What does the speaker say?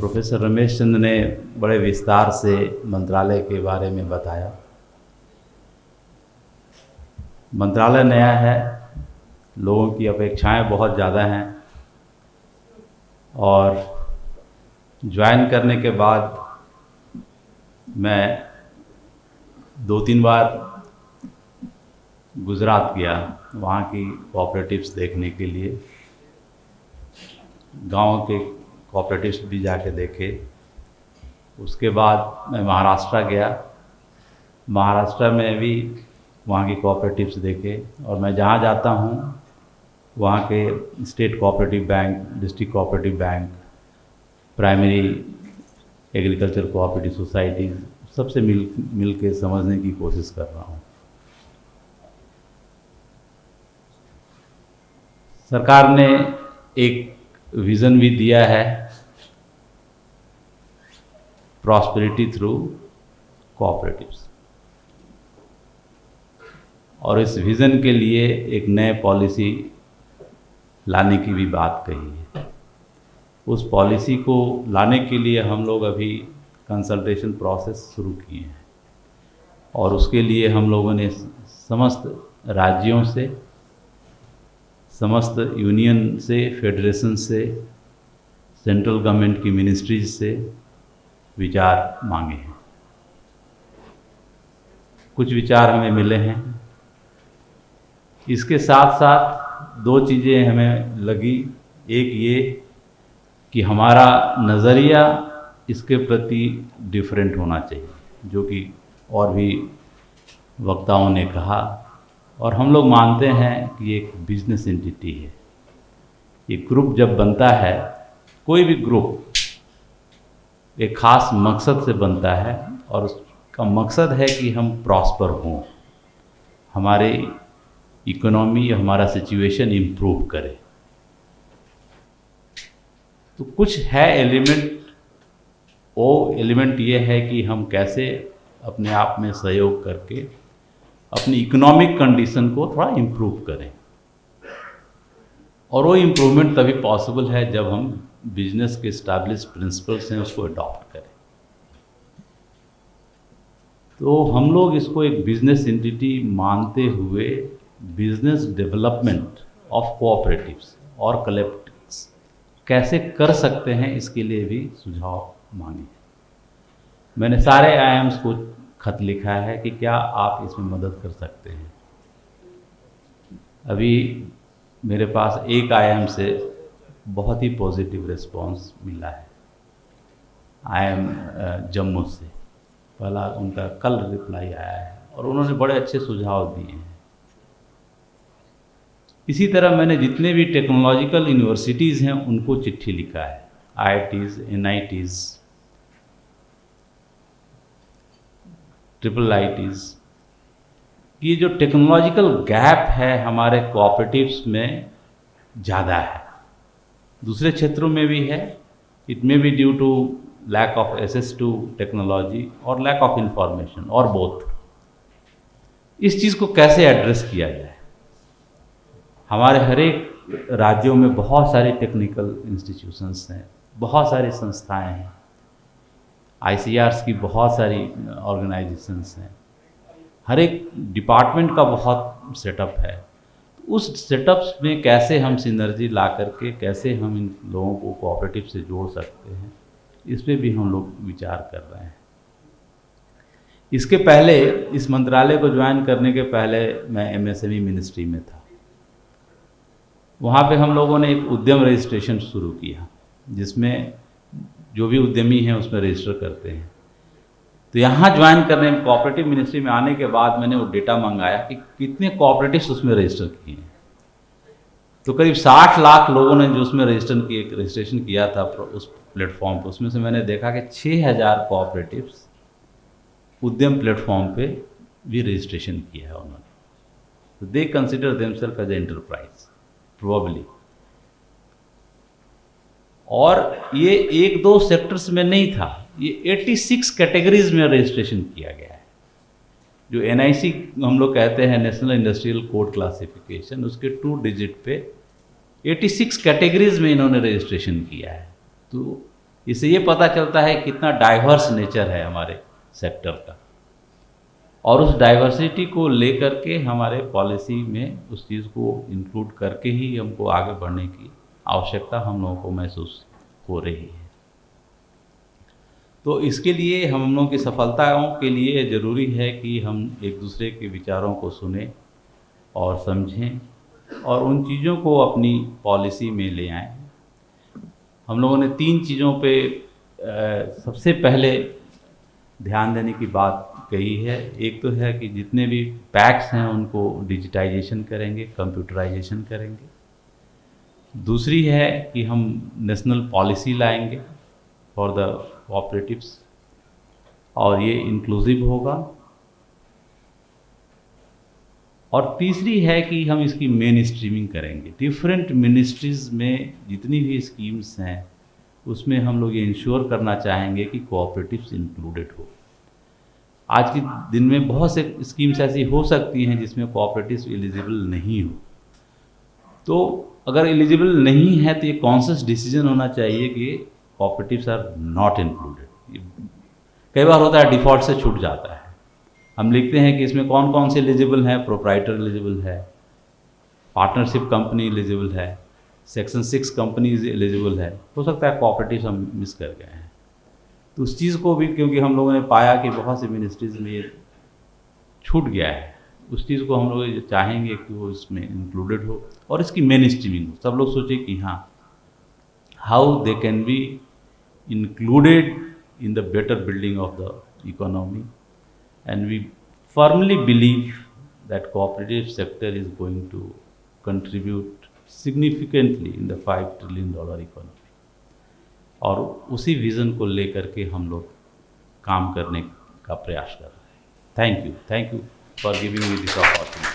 Professor Ramesh Chandra ने बड़े विस्तार से मंत्रालय के बारे में बताया। मंत्रालय नया है, लोगों की अपेक्षाएं बहुत ज़्यादा हैं और ज्वाइन करने के बाद मैं 2-3 बार गुजरात गया, वहाँ की कोऑपरेटिव्स देखने के लिए। गांव के कोऑपरेटिव्स भी जाके देखे। उसके बाद मैं महाराष्ट्र गया, महाराष्ट्र में भी वहाँ की कोऑपरेटिव्स देखे। और मैं जहाँ जाता हूँ वहाँ के state cooperative bank, district cooperative bank, primary agriculture cooperative societies, सबसे मिल के समझने की कोशिश कर रहा हूँ। सरकार ने एक विज़न भी दिया है, प्रॉस्पेरिटी थ्रू कोऑपरेटिव्स, और इस विज़न के लिए एक नए पॉलिसी लाने की भी बात कही है। उस पॉलिसी को लाने के लिए हम लोग अभी कंसल्टेशन प्रोसेस शुरू किए हैं और उसके लिए हम लोगों ने समस्त राज्यों से, समस्त यूनियन से, फेडरेशन से, सेंट्रल गवर्नमेंट की मिनिस्ट्रीज से विचार मांगे हैं। कुछ विचार हमें मिले हैं। इसके साथ साथ 2 चीज़ें हमें लगी। एक ये कि हमारा नज़रिया इसके प्रति डिफरेंट होना चाहिए, जो कि और भी वक्ताओं ने कहा, और हम लोग मानते हैं कि एक बिजनेस एंटिटी है। ये ग्रुप जब बनता है, कोई भी ग्रुप एक ख़ास मकसद से बनता है और उसका मकसद है कि हम प्रॉस्पर हों, हमारे इकोनॉमी, हमारा सिचुएशन इम्प्रूव करे। तो कुछ है एलिमेंट, वो एलिमेंट ये है कि हम कैसे अपने आप में सहयोग करके अपनी इकोनॉमिक कंडीशन को थोड़ा इम्प्रूव करें। और वो इम्प्रूवमेंट तभी पॉसिबल है जब हम बिजनेस के एस्टैब्लिश प्रिंसिपल्स हैं उसको अडॉप्ट करें। तो हम लोग इसको एक बिजनेस एंटिटी मानते हुए बिजनेस डेवलपमेंट ऑफ कोऑपरेटिव्स और कलेक्टिव्स कैसे कर सकते हैं, इसके लिए भी सुझाव मांगे। मैंने सारे आईएम्स को खत लिखा है कि क्या आप इसमें मदद कर सकते हैं। अभी मेरे पास एक आईएम से बहुत ही पॉजिटिव रिस्पांस मिला है। आईएम जम्मू से पहला उनका कल रिप्लाई आया है और उन्होंने बड़े अच्छे सुझाव दिए हैं। इसी तरह मैंने जितने भी टेक्नोलॉजिकल यूनिवर्सिटीज़ हैं उनको चिट्ठी लिखा है, IITs, NITs, IIITs। ये जो टेक्नोलॉजिकल गैप है हमारे कोऑपरेटिव्स में ज़्यादा है, दूसरे क्षेत्रों में भी है। It may be due to lack of access to technology और लैक ऑफ इंफॉर्मेशन और बोथ। इस चीज़ को कैसे एड्रेस किया जाए। हमारे हर एक राज्यों में बहुत सारी टेक्निकल इंस्टीट्यूशंस हैं, बहुत सारी संस्थाएं हैं, ICRs की बहुत सारी ऑर्गेनाइजेशंस हैं, हर एक डिपार्टमेंट का बहुत सेटअप है। उस सेटअप्स में कैसे हम सिनर्जी ला करके कैसे हम इन लोगों को कोऑपरेटिव से जोड़ सकते हैं, इस पर भी हम लोग विचार कर रहे हैं। इसके पहले, इस मंत्रालय को ज्वाइन करने के पहले मैं MSME मिनिस्ट्री में था। वहाँ पे हम लोगों ने एक उद्यम रजिस्ट्रेशन शुरू किया, जिसमें जो भी उद्यमी हैं उसमें रजिस्टर करते हैं। तो यहाँ ज्वाइन करने में, कोऑपरेटिव मिनिस्ट्री में आने के बाद मैंने वो डेटा मंगाया कि कितने कोऑपरेटिव्स उसमें रजिस्टर किए हैं। तो करीब 60 लाख लोगों ने जो उसमें रजिस्ट्रेशन किया था उस प्लेटफॉर्म पर, उसमें से मैंने देखा कि 6000 कोऑपरेटिव्स उद्यम प्लेटफॉर्म पे भी रजिस्ट्रेशन किया है उन्होंने। तो they consider themselves as a enterprise probably. और ये 1-2 सेक्टर्स में नहीं था, ये 86 कैटेगरीज में रजिस्ट्रेशन किया गया है। जो NIC हम लोग कहते हैं, नेशनल इंडस्ट्रियल कोड क्लासिफिकेशन, उसके 2 डिजिट पे 86 कैटेगरीज में इन्होंने रजिस्ट्रेशन किया है। तो इससे ये पता चलता है कितना डाइवर्स नेचर है हमारे सेक्टर का, और उस डाइवर्सिटी को लेकर के हमारे पॉलिसी में उस चीज़ को इंक्लूड करके ही हमको आगे बढ़ने की आवश्यकता हम लोगों को महसूस हो रही है। तो इसके लिए हम लोगों की सफलताओं के लिए ज़रूरी है कि हम एक दूसरे के विचारों को सुनें और समझें और उन चीज़ों को अपनी पॉलिसी में ले आएं। हम लोगों ने 3 चीज़ों पे सबसे पहले ध्यान देने की बात कही है। एक तो है कि जितने भी पैक्स हैं उनको डिजिटाइजेशन करेंगे, कंप्यूटराइजेशन करेंगे। दूसरी है कि हम नेशनल पॉलिसी लाएंगे फॉर द कोऑपरेटिव्स और ये इंक्लूसिव होगा। और तीसरी है कि हम इसकी मेन स्ट्रीमिंग करेंगे। डिफरेंट मिनिस्ट्रीज़ में जितनी भी स्कीम्स हैं उसमें हम लोग ये इंश्योर करना चाहेंगे कि कोऑपरेटिव्स इंक्लूडेड हो। आज के दिन में बहुत से स्कीम्स ऐसी हो सकती हैं जिसमें कोऑपरेटिव्स एलिजिबल नहीं हो, तो अगर एलिजिबल नहीं है तो ये कॉन्शियस डिसीजन होना चाहिए कि कोऑपरेटिव्स आर नॉट इंक्लूडेड। कई बार होता है डिफ़ॉल्ट से छूट जाता है, हम लिखते हैं कि इसमें कौन कौन से एलिजिबल हैं, प्रोप्राइटर एलिजिबल है, पार्टनरशिप कंपनी एलिजिबल है, सेक्शन 6 कंपनीज एलिजिबल है, हो सकता है कोऑपरेटिव्स हम मिस कर गए हैं। तो उस चीज़ को भी क्योंकि हम लोगों ने पाया कि बहुत सी मिनिस्ट्रीज़ में ये छूट गया है, उस चीज़ को हम लोग चाहेंगे कि वो इसमें इंक्लूडेड हो और इसकी मेन स्ट्रीमिंग हो। सब लोग सोचे कि हाँ, how they can be included in the better building of the economy, and we firmly believe that cooperative sector is going to contribute significantly in the $5 trillion economy। और उसी विज़न को लेकर के हम लोग काम करने का प्रयास कर रहे हैं। Thank you for giving me this opportunity.